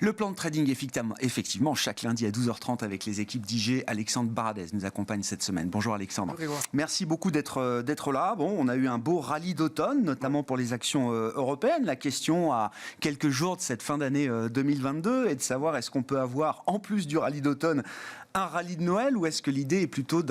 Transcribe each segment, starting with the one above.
Le plan de trading, effectivement, chaque lundi à 12h30 avec les équipes d'IG. Alexandre Baradez nous accompagne cette semaine. Bonjour Alexandre. Bonjour. Merci beaucoup d'être là. Bon, on a eu un beau rallye d'automne, notamment pour les actions européennes. La question à quelques jours de cette fin d'année 2022 est de savoir est-ce qu'on peut avoir, en plus du rallye d'automne, un rallye de Noël, ou est-ce que l'idée est plutôt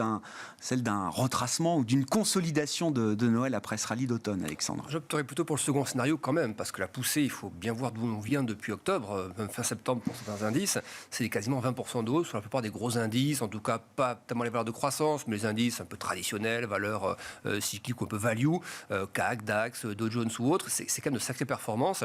celle d'un retracement ou d'une consolidation de Noël après ce rallye d'automne, Alexandre? J'opterais plutôt pour le second scénario quand même, parce que la poussée, il faut bien voir d'où on vient depuis octobre, même fin septembre pour certains indices, c'est quasiment 20% de hausse sur la plupart des gros indices, en tout cas pas tellement les valeurs de croissance, mais les indices un peu traditionnels, valeurs cycliques ou un peu value, CAC, DAX, Dow Jones ou autres, c'est quand même de sacrées performances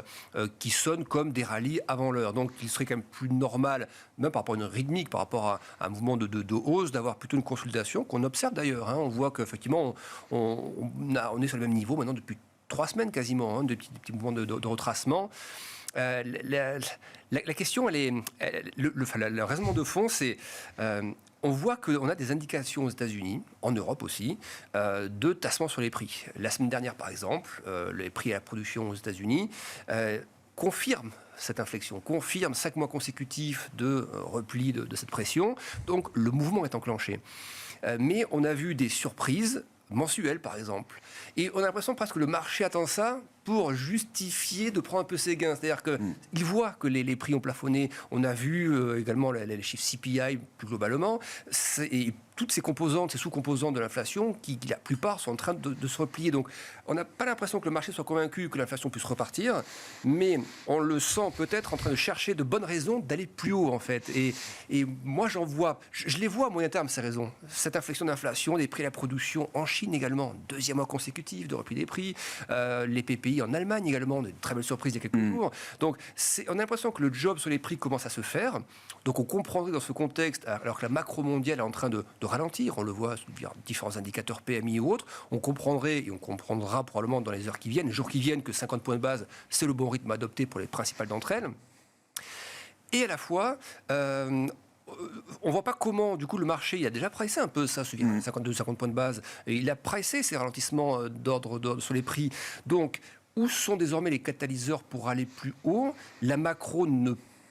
qui sonnent comme des rallyes avant l'heure. Donc il serait quand même plus normal, même par rapport à une rythmique, par rapport à un mouvement de hausse, d'avoir plutôt une consolidation qu'on observe d'ailleurs. On voit qu'effectivement, on est sur le même niveau maintenant depuis 3 semaines quasiment, de petits mouvements de retracement. La question, le raisonnement de fond, c'est... on voit qu'on a des indications aux États-Unis, en Europe aussi, de tassement sur les prix. La semaine dernière, par exemple, les prix à la production aux États-Unis confirment cette inflexion, confirme 5 mois consécutifs de repli de cette pression. Donc, le mouvement est enclenché. Mais on a vu des surprises mensuelles, par exemple. Et on a l'impression presque que le marché attend ça pour justifier de prendre un peu ses gains. C'est-à-dire qu'il voit que les prix ont plafonné. On a vu également les chiffres CPI plus globalement. Et toutes ces composantes, ces sous-composantes de l'inflation, qui la plupart sont en train de se replier. Donc, on n'a pas l'impression que le marché soit convaincu que l'inflation puisse repartir, mais on le sent peut-être en train de chercher de bonnes raisons d'aller plus haut, en fait. Et moi, j'en vois, je les vois à moyen terme, ces raisons. Cette inflexion d'inflation, des prix à la production en Chine également, 2e mois consécutif de repli des prix, les PPI en Allemagne également, de très belles surprises il y a quelques jours. Donc, on a l'impression que le job sur les prix commence à se faire. Donc, on comprendrait dans ce contexte, alors que la macro mondiale est en train de ralentir, on le voit sur différents indicateurs PMI ou autres, on comprendrait, et on comprendra probablement dans les heures qui viennent, les jours qui viennent, que 50 points de base, c'est le bon rythme adopté pour les principales d'entre elles. Et à la fois... on ne voit pas comment, du coup, le marché, il a déjà pricé un peu ça, 52-50 points de base, et il a pricé ces ralentissements d'ordre sur les prix. Donc, où sont désormais les catalyseurs pour aller plus haut? La macro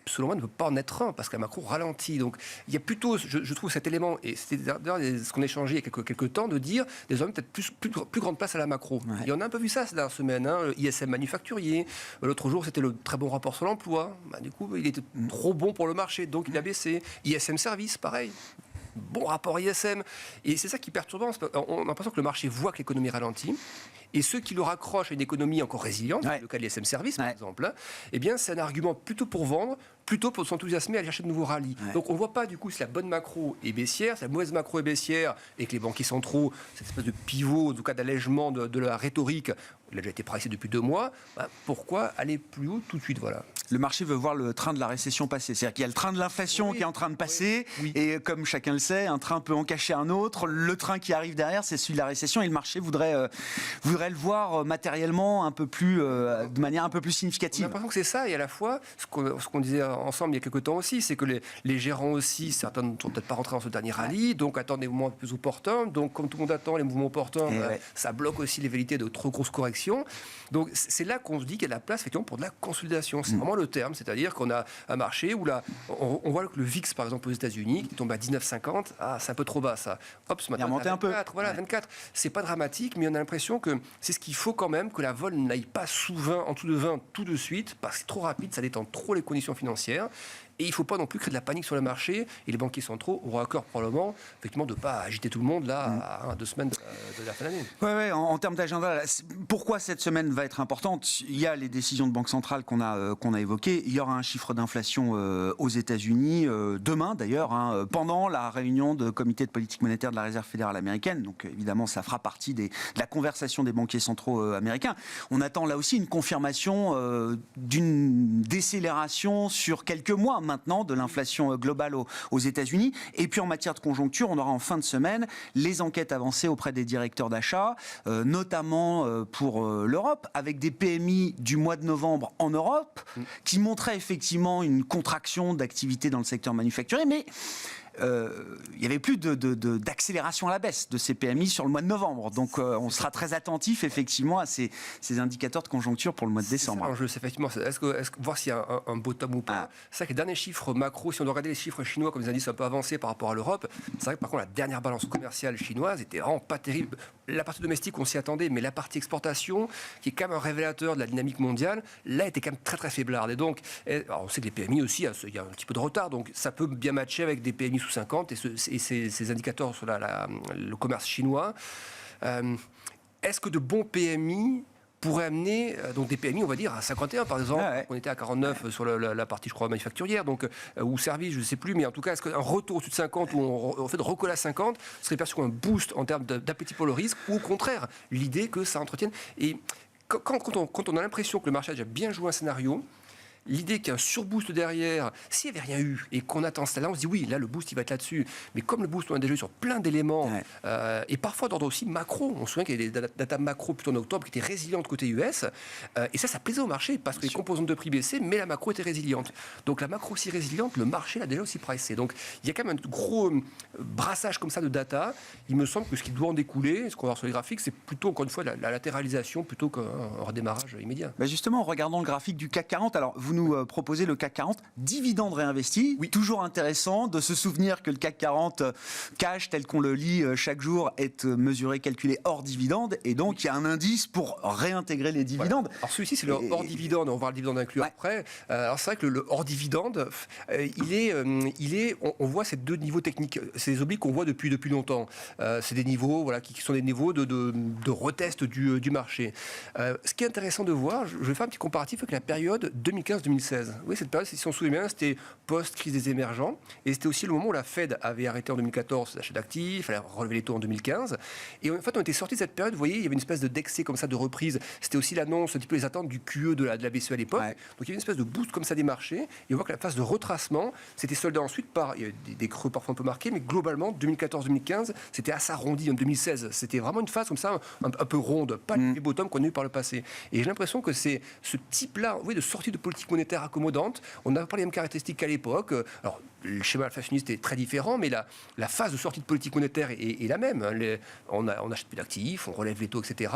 selon moi, ne peut pas en être un, parce que la macro ralentit. Donc, il y a plutôt, je trouve, cet élément, et c'était d'ailleurs ce qu'on a échangé il y a quelques temps, de dire, désormais, peut-être plus grande place à la macro. Ouais. Et on a un peu vu ça ces dernières semaines, le ISM manufacturier. L'autre jour, c'était le très bon rapport sur l'emploi. Du coup, il était trop bon pour le marché, donc il a baissé. ISM service, pareil. Bon rapport ISM. Et c'est ça qui est perturbant. On a l'impression que le marché voit que l'économie ralentit. Et ceux qui le raccrochent à une économie encore résiliente, le cas de l'ISM Service par exemple, eh bien c'est un argument plutôt pour vendre, plutôt pour s'enthousiasmer à aller chercher de nouveaux rallyes. Donc on ne voit pas du coup si la bonne macro est baissière, si la mauvaise macro est baissière, et que les banquiers centraux, cette espèce de pivot, en tout cas d'allègement de la rhétorique, il a déjà été pricé depuis 2 mois, pourquoi aller plus haut tout de suite, voilà. Le marché veut voir le train de la récession passer. C'est-à-dire qu'il y a le train de l'inflation qui est en train de passer, et comme chacun le sait, un train peut en cacher un autre. Le train qui arrive derrière, c'est celui de la récession, et le marché voudrait le voir matériellement un peu plus, de manière un peu plus significative. On a l'impression que c'est ça, et à la fois, ce qu'on disait ensemble il y a quelques temps aussi, c'est que les gérants aussi, certains ne sont peut-être pas rentrés dans ce dernier rallye, donc attendent des mouvements plus opportuns. Donc comme tout le monde attend les mouvements opportuns, ça bloque aussi les velléités de trop grosses corrections. Donc c'est là qu'on se dit qu'il y a de la place effectivement pour de la consolidation. C'est vraiment le terme, c'est-à-dire qu'on a un marché où là, on voit que le VIX par exemple aux États-Unis qui tombe à 19,50, c'est un peu trop bas ça. Hop, ce matin, il a monté 24, un peu. Voilà, 24. C'est pas dramatique, mais on a l'impression que c'est ce qu'il faut quand même, que la vol n'aille pas sous 20, en dessous de 20 tout de suite, parce que c'est trop rapide, ça détend trop les conditions financières. Et il ne faut pas non plus créer de la panique sur le marché. Et les banquiers centraux auront à cœur probablement, effectivement, de ne pas agiter tout le monde là à 2 semaines de la fin d'année. Oui, en termes d'agenda, pourquoi cette semaine va être importante? Il y a les décisions de banque centrale qu'on a évoquées. Il y aura un chiffre d'inflation aux États-Unis demain d'ailleurs, pendant la réunion de comité de politique monétaire de la Réserve fédérale américaine. Donc évidemment, ça fera partie de la conversation des banquiers centraux américains. On attend là aussi une confirmation d'une décélération sur quelques mois maintenant de l'inflation globale aux États-Unis. Et puis en matière de conjoncture, on aura en fin de semaine les enquêtes avancées auprès des directeurs d'achat, notamment pour l'Europe, avec des PMI du mois de novembre en Europe, qui montraient effectivement une contraction d'activité dans le secteur manufacturier, mais il n'y avait plus d'accélération à la baisse de ces PMI sur le mois de novembre. Donc on sera très attentif effectivement à ces indicateurs de conjoncture pour le mois de décembre. C'est effectivement, est-ce que voir s'il y a un bottom ou pas. C'est vrai que les derniers chiffres macro, si on doit regarder les chiffres chinois comme des indices un peu avancés par rapport à l'Europe, c'est vrai que par contre la dernière balance commerciale chinoise était vraiment pas terrible. La partie domestique, on s'y attendait, mais la partie exportation, qui est quand même un révélateur de la dynamique mondiale, là était quand même très très faiblarde. Et donc, alors on sait que les PMI aussi, il y a un petit peu de retard, donc ça peut bien matcher avec des PMI sous 50 et ces indicateurs sur le commerce chinois. Est-ce que de bons PMI pourrait amener donc des PMI, on va dire, à 51 par exemple, on était à 49 sur la partie, je crois, manufacturière, donc, ou service, je ne sais plus, mais en tout cas, est-ce qu'un retour au-dessus de 50 où on fait de recoller à 50 serait perçu comme un boost en termes d'appétit pour le risque, ou au contraire, l'idée que ça entretienne. Et quand on a l'impression que le marché a déjà bien joué un scénario, l'idée qu'il y a un surboost derrière, s'il n'y avait rien eu et qu'on attend cela, on se dit oui, là le boost il va être là-dessus. Mais comme le boost on a déjà eu sur plein d'éléments, et parfois d'ordre aussi macro, on se souvient qu'il y a des data macro plutôt en octobre qui étaient résilientes côté US, et ça plaisait au marché parce que les composantes de prix baissaient, mais la macro était résiliente. Donc la macro aussi résiliente, le marché l'a déjà aussi pricé. Donc il y a quand même un gros brassage comme ça de data. Il me semble que ce qui doit en découler, ce qu'on va voir sur les graphiques, c'est plutôt encore une fois la latéralisation plutôt qu'un redémarrage immédiat. Justement, en regardant le graphique du CAC 40, alors vous nous proposez le CAC 40 dividende réinvesti. Oui. Toujours intéressant de se souvenir que le CAC 40 cash tel qu'on le lit chaque jour est mesuré, calculé hors dividende, et donc il y a un indice pour réintégrer les dividendes. Voilà. Alors celui-ci c'est le hors dividende, on va voir le dividende inclus après. Alors c'est vrai que le hors dividende, on voit ces deux niveaux techniques, c'est des obliques qu'on voit depuis longtemps. C'est des niveaux qui sont des niveaux de retest du marché. Ce qui est intéressant de voir, je vais faire un petit comparatif avec la période 2015-2016. Oui, cette période, si on se souvient bien, c'était post-crise des émergents. Et c'était aussi le moment où la Fed avait arrêté en 2014 l'achat d'actifs, elle a relevé les taux en 2015. Et en fait, on était sorti de cette période, vous voyez, il y avait une espèce d'excès comme ça de reprise. C'était aussi l'annonce, un petit peu les attentes du QE de la BCE à l'époque. Ouais. Donc il y avait une espèce de boost comme ça des marchés. Et on voit que la phase de retracement, c'était soldé ensuite par il y avait des creux parfois un peu marqués, mais globalement, 2014-2015, c'était assez arrondi. En 2016, c'était vraiment une phase comme ça, un peu ronde, pas les bottoms qu'on a eu par le passé. Et j'ai l'impression que c'est ce type-là, vous voyez, de sortie de politique monétaire accommodante. On n'a pas les mêmes caractéristiques qu'à l'époque. Alors, le schéma inflationniste est très différent, mais la phase de sortie de politique monétaire est la même. On achète plus d'actifs, on relève les taux, etc.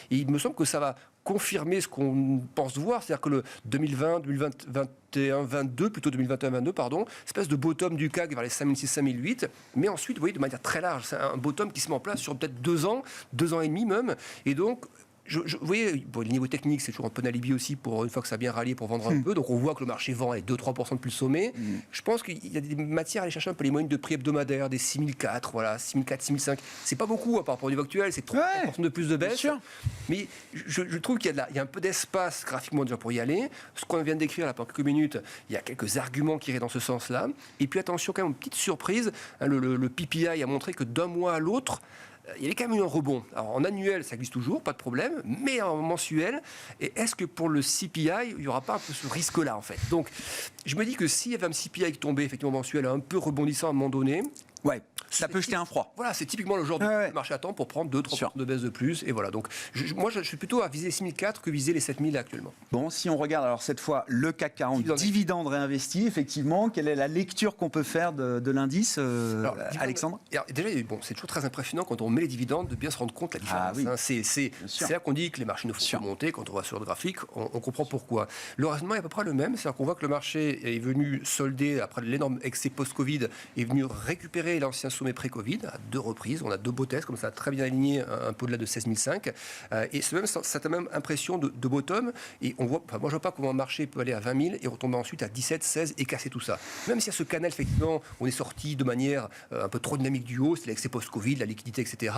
Et il me semble que ça va confirmer ce qu'on pense voir, c'est-à-dire que le 2020, 2021, 22, plutôt 2021-22, pardon, espèce de bottom du CAC vers les 5006, 5008, mais ensuite, vous voyez, de manière très large, c'est un bottom qui se met en place sur peut-être 2 ans et demi même, et donc vous voyez, le niveau technique, c'est toujours un peu un alibi aussi pour une fois que ça a bien rallié pour vendre un peu. Donc on voit que le marché vend avec 2-3% de plus sommet. Je pense qu'il y a des matières à aller chercher un peu les moyennes de prix hebdomadaires, des 6004, voilà, 6004, 6005. C'est pas beaucoup par rapport au niveau actuel, c'est 3% de plus de baisse. Mais je trouve qu'il y a un peu d'espace graphiquement déjà pour y aller. Ce qu'on vient de décrire là pendant quelques minutes, il y a quelques arguments qui iraient dans ce sens-là. Et puis attention, quand même, une petite surprise. Le PPI a montré que d'un mois à l'autre, il y avait quand même eu un rebond. Alors en annuel, ça glisse toujours, pas de problème, mais en mensuel, et est-ce que pour le CPI, il n'y aura pas un peu ce risque-là en fait? Donc je me dis que s'il y avait un CPI qui tombait effectivement mensuel, un peu rebondissant à un moment donné, ça peut jeter un froid. Voilà, c'est typiquement le genre de marché à temps pour prendre 2-3% de baisse de plus. Et voilà, donc moi je suis plutôt à viser les 6004 que viser les 7000 actuellement. Bon, si on regarde alors cette fois le CAC 40, dividende réinvesti, effectivement, quelle est la lecture qu'on peut faire de l'indice, Alexandre? Déjà, c'est toujours très impressionnant quand on met les dividendes de bien se rendre compte de la différence. C'est là qu'on dit que les marchés ne font pas monter. Quand on voit sur le graphique, on comprend pourquoi. Le raisonnement est à peu près le même, c'est-à-dire qu'on voit que le marché est venu solder, après l'énorme excès post-Covid, est venu récupérer l'ancien sommet pré-Covid à 2 reprises. On a 2 beaux tests, comme ça, très bien aligné, un peu au-delà de 16005. Et cette même impression de bottom. Et on voit, moi, je ne vois pas comment un marché peut aller à 20 000 et retomber ensuite à 17, 16 et casser tout ça. Même s'il y a ce canal, effectivement, on est sorti de manière un peu trop dynamique du haut, c'est l'excès post-Covid, la liquidité, etc.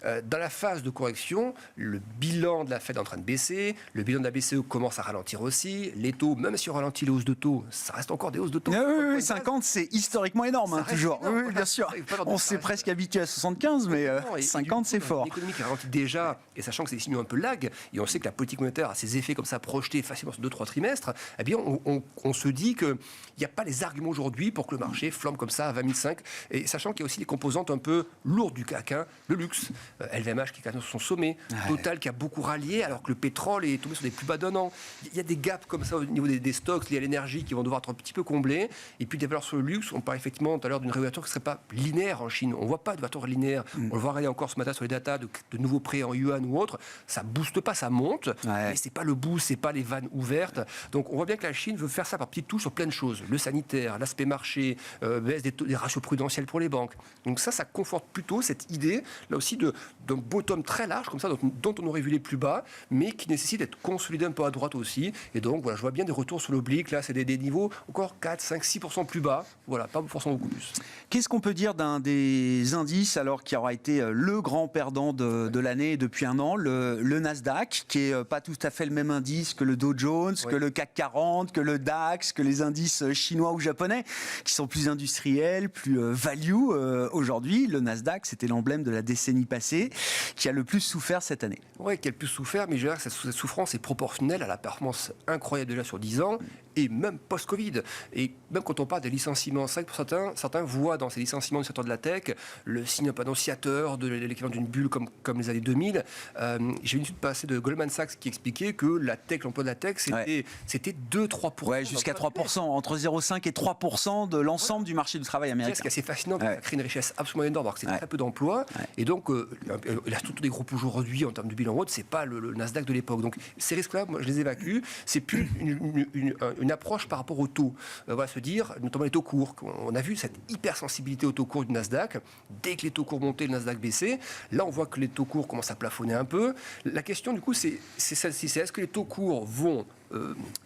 Dans la phase de correction, le bilan de la Fed est en train de baisser, le bilan de la BCE commence à ralentir aussi. Les taux, même si on ralentit les hausses de taux, ça reste encore des hausses de taux. Oui, 50, c'est historiquement énorme, toujours. Oui, bien sûr. On s'est presque habitué à 75, mais 50, c'est fort. L'économie qui ralentit déjà, et sachant que c'est des signaux un peu lag, et on sait que la politique monétaire a ses effets comme ça projetés facilement sur 2-3 trimestres, eh bien, on se dit qu'il n'y a pas les arguments aujourd'hui pour que le marché flambe comme ça à 20 005, et sachant qu'il y a aussi des composantes un peu lourdes du CAC, le luxe, LVMH qui est sur son sommet, Total qui a beaucoup rallié, alors que le pétrole est tombé sur des plus bas d'un an. Il y a des gaps comme ça au niveau des stocks liés à l'énergie qui vont devoir être un petit peu comblés, et puis des valeurs sur le luxe, on parle effectivement tout à l'heure d'une réouverture qui ne serait pas linéaire en Chine. On ne voit pas de ouverture linéaire. On le voit regarder encore ce matin sur les datas de nouveaux prêts en yuan ou autre. Ça ne booste pas, ça monte. Mais ce n'est pas le boost, ce n'est pas les vannes ouvertes. Donc on voit bien que la Chine veut faire ça par petites touches sur plein de choses. Le sanitaire, l'aspect marché, baisse des ratios prudentiels pour les banques. Donc ça conforte plutôt cette idée, là aussi, d'un bottom très large, comme ça, dont on aurait vu les plus bas, mais qui nécessite d'être consolidé un peu à droite aussi. Et donc voilà, je vois bien des retours sur l'oblique. Là, c'est des niveaux encore 4, 5, 6% plus bas. Voilà, pas forcément beaucoup plus. Qu'est-ce qu'on peut dire d'un des indices alors qui aura été le grand perdant de l'année depuis un an, le Nasdaq, qui est pas tout à fait le même indice que le Dow Jones, que le CAC 40, que le DAX, que les indices chinois ou japonais, qui sont plus industriels, plus value aujourd'hui. Le Nasdaq, c'était l'emblème de la décennie passée, qui a le plus souffert cette année. Oui, qui a le plus souffert, mais je dirais que cette souffrance est proportionnelle à la performance incroyable déjà sur 10 ans, et même post-Covid. Et même quand on parle des licenciements, c'est vrai que certains voient dans ces licenciements du secteur de la tech le signe un peu annonciateur de l'équivalent d'une bulle comme les années 2000. J'ai une étude passée de Goldman Sachs qui expliquait que la tech, l'emploi de la tech, c'était 2-3%. Ouais, jusqu'à 3%, entre 0,5 et 3% de l'ensemble du marché du travail américain. C'est ce qui est assez fascinant, ça crée une richesse absolument énorme, alors que c'est très peu d'emplois. Et donc, la structure des groupes aujourd'hui, en termes de bilan haute, c'est pas le Nasdaq de l'époque. Donc, ces risques-là, moi, je les évacue. C'est plus une approche par rapport aux taux. On va se dire, notamment les taux courts. On a vu cette hypersensibilité aux taux courts du Nasdaq. Dès que les taux courts montaient, le Nasdaq baissait. Là, on voit que les taux courts commencent à plafonner un peu. La question, du coup, c'est celle-ci. C'est est-ce que les taux courts vont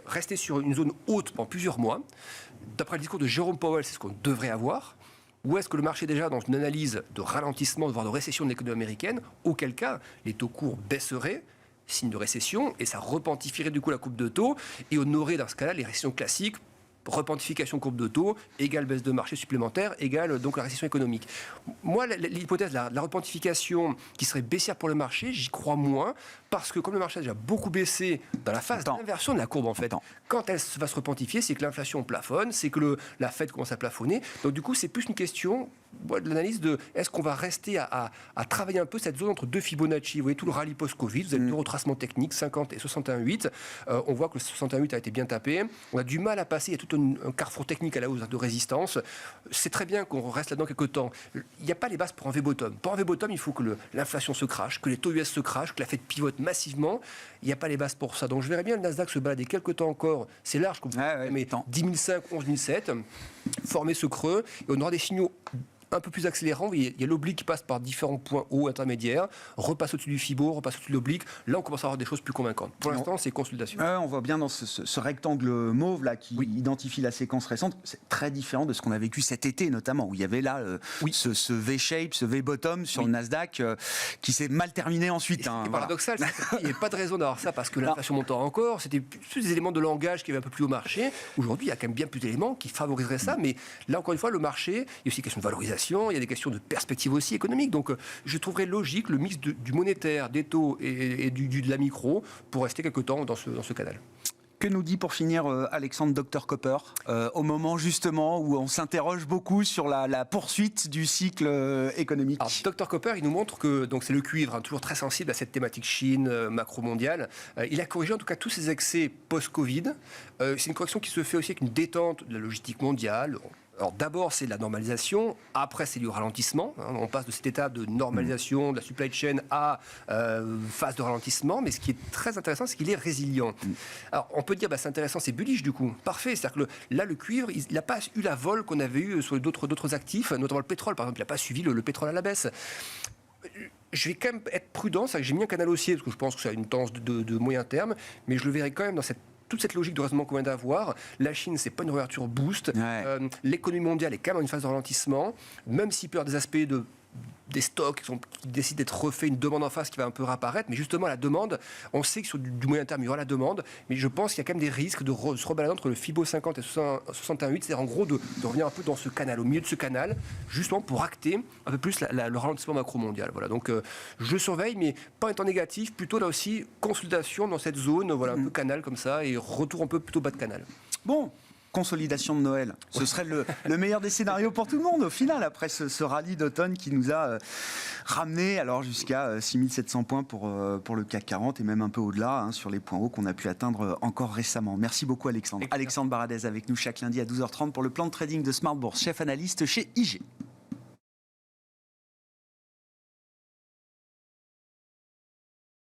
rester sur une zone haute pendant plusieurs mois? D'après le discours de Jérôme Powell, c'est ce qu'on devrait avoir. Ou est-ce que le marché est déjà dans une analyse de ralentissement, voire de récession de l'économie américaine, auquel cas les taux courts baisseraient, signe de récession, et ça repentifierait du coup la courbe de taux, et on aurait dans ce cas-là les récessions classiques, repentification courbe de taux, égale baisse de marché supplémentaire, égale donc la récession économique. Moi, l'hypothèse de la repentification qui serait baissière pour le marché, j'y crois moins, parce que comme le marché a déjà beaucoup baissé dans la phase d'inversion de la courbe, en fait, quand elle va se repentifier, c'est que l'inflation plafonne, c'est que la Fed commence à plafonner. Donc du coup, c'est plus une question de l'analyse de est-ce qu'on va rester à travailler un peu cette zone entre deux Fibonacci. Vous voyez tout le rallye post-Covid, vous avez deux retracements techniques, 50 et 61,8. On voit que le 61,8 a été bien tapé. On a du mal à passer, il y a tout un carrefour technique à la hausse de résistance. C'est très bien qu'on reste là-dedans quelques temps. Il n'y a pas les bases pour un V-bottom. Pour un V-bottom, il faut que l'inflation se crache, que les taux US se crachent, que la Fed pivote massivement. Il n'y a pas les bases pour ça. Donc je verrais bien le Nasdaq se balader quelques temps encore. C'est large, comme mais 10 005, 11 007, former ce creux. Et on aura des signaux un peu plus accélérant. Il y a l'oblique qui passe par différents points hauts intermédiaires, repasse au-dessus du Fibo, repasse au-dessus de l'oblique. Là, on commence à avoir des choses plus convaincantes. Pour l'instant, c'est consolidation. On voit bien dans ce rectangle mauve là qui identifie la séquence récente. C'est très différent de ce qu'on a vécu cet été, notamment, où il y avait là ce V-shape, ce V-bottom sur le Nasdaq qui s'est mal terminé ensuite. C'est paradoxal. Il n'y a pas de raison d'avoir ça parce que l'inflation montant encore. C'était plus des éléments de langage qui avaient un peu plus au marché. Aujourd'hui, il y a quand même bien plus d'éléments qui favoriseraient ça. Mais là, encore une fois, le marché, il y a aussi une question de valorisation. Il y a des questions de perspective aussi économique. Donc, je trouverais logique le mix du monétaire, des taux et de la micro pour rester quelque temps dans ce canal. Que nous dit pour finir Alexandre Dr Copper au moment justement où on s'interroge beaucoup sur la poursuite du cycle économique? Alors, Dr Copper, il nous montre que donc c'est le cuivre, toujours très sensible à cette thématique Chine, macro-mondiale. Il a corrigé en tout cas tous ses excès post-Covid. C'est une correction qui se fait aussi avec une détente de la logistique mondiale. Alors d'abord, c'est la normalisation, après c'est du ralentissement. On passe de cet état de normalisation de la supply chain à phase de ralentissement, mais ce qui est très intéressant, c'est qu'il est résilient. Alors on peut dire, c'est intéressant, c'est bullish du coup. Parfait, c'est-à-dire que là, le cuivre, il n'a pas eu la vol qu'on avait eu sur d'autres actifs, notamment le pétrole, par exemple, il n'a pas suivi le pétrole à la baisse. Je vais quand même être prudent, c'est-à-dire que j'ai mis un canal haussier, parce que je pense que c'est une tendance de moyen terme, mais je le verrai quand même dans toute cette logique de raisonnement qu'on vient d'avoir. La Chine, c'est pas une réouverture boost. L'économie mondiale est quand même dans une phase de ralentissement, même s'il peut y avoir des aspects de des stocks qui décident d'être refaits, une demande en face qui va un peu réapparaître. Mais justement, la demande, on sait que sur du moyen terme, il y aura la demande. Mais je pense qu'il y a quand même des risques de se rebalader entre le FIBO 50 et 61,8. C'est-à-dire en gros de revenir un peu dans ce canal, au milieu de ce canal, justement pour acter un peu plus le ralentissement macro-mondial. Voilà. Donc je surveille, mais pas en temps négatif, plutôt là aussi consolidation dans cette zone, voilà, un peu canal comme ça, et retour un peu plutôt bas de canal. Bon, consolidation de Noël. Ce serait le meilleur des scénarios pour tout le monde, au final, après ce rallye d'automne qui nous a ramené alors jusqu'à 6700 points pour le CAC 40 et même un peu au-delà sur les points hauts qu'on a pu atteindre encore récemment. Merci beaucoup, Alexandre. Alexandre Baradez avec nous chaque lundi à 12h30 pour le plan de trading de Smart Bourse, chef analyste chez IG.